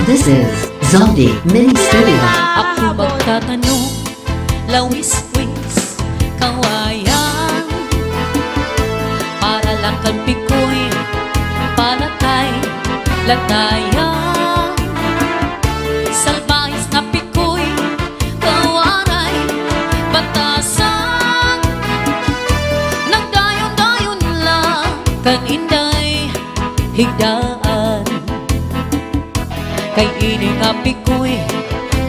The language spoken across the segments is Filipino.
This is Zaldi Mini Studio. Ako magtatanong, lawis-wis, kawayan, para lang kan pikoy, palatay, latayan. Salbahis na pikoy, kawaray, batasan. Nagdayon-dayon lang, kan inday, higdaan. Kay ini nga pikoy,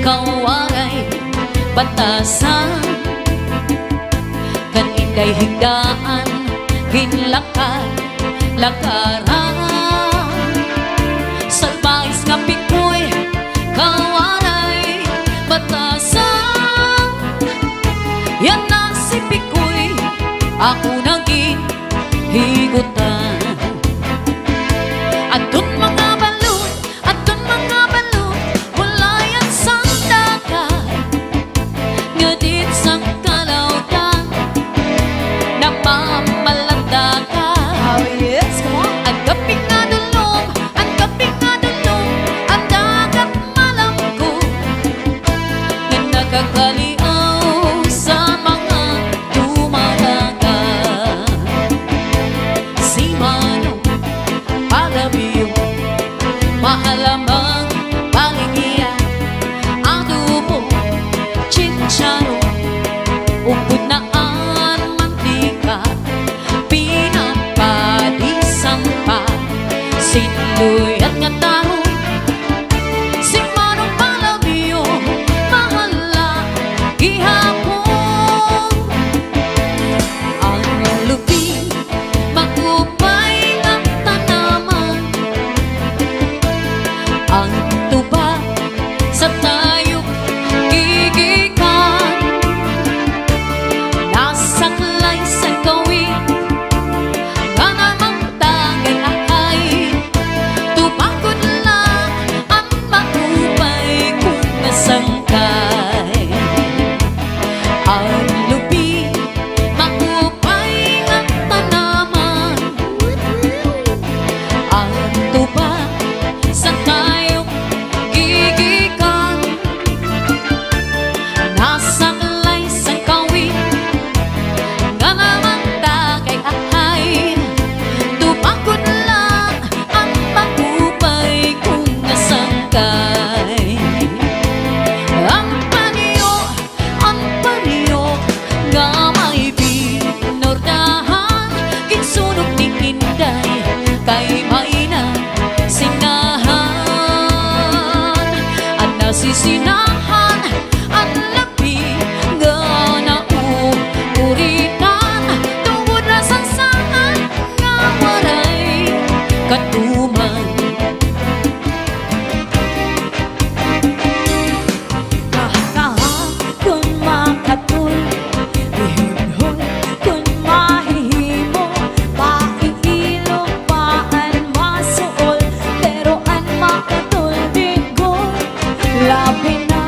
kawaray, batasan. Kan inday higdaan, ginlakad, lakaran. Salbahis nga pikoy, kawaray, batasan. Yan na si pikoy, ako naging higutan. Atun mga balon, atun mga balon, wala yan sang dagat. Ngadit sang kalautan, napamamalanda ka. Oh yes, come on. Ang gaping na dulong, ang gaping na dulong, ang dagat malamko. Nga nakakaliaw sa mga dumadagat. Si Manong Palabiyo, mahalamang palingiyan, adobo, chicharo, upod na ang mantika, pinapadisan pa, sinloy at nga tao. Si Manong Palabiyo, mahala, gihapon. Ang lupi, magupay ng tanaman. Ang tuba sa tayo gigikan. Nasaklay sa gawin, nga namang tagay ahay. Tupagod lang ang magupay kung nasangkay. Ang lupi, magupay ng tanaman. Ang tuba sa tayo gigikan. Nasaklay sa kawin, nga namang tagay ahay. Tupagod lang ang magupay kung nasangkay. Ang paniyo, nga may binordahan, kinsunog ni Inday, kay mainang singahan. Ang nasisinahan, ang labi, nga nauuritan, tungod na sangsangan, nga waray katuman. Kahakahakon makatul, ihimhoy kun mahihimo, maiilog paan masuol, pero an makatul bigo, labi na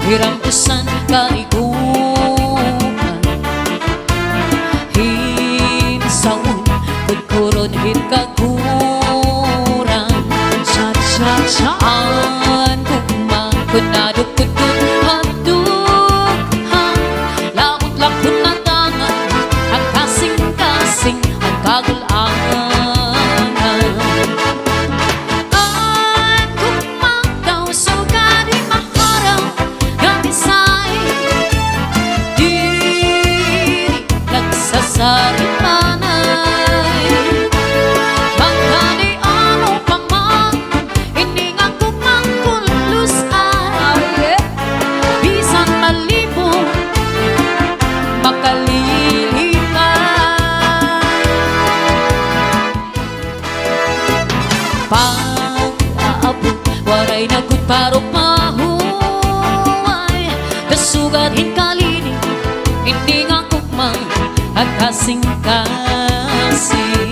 hirampusan kaiguan hinsawon kudkuron hit kakurang saan kugma kunaduk kudkud hadukhan lakot-lakot na tangan ang kasing-kasing ang kagulangan an kumakaw sugari maharaw gamisay diri nagsasaring manay magkani ano pa man hindi nga kumangkulusan bisan malibo makalilipan pag-aabot waray nagud parok mahuway kasugat hinkalini hindi nga kumang at kasing-kasing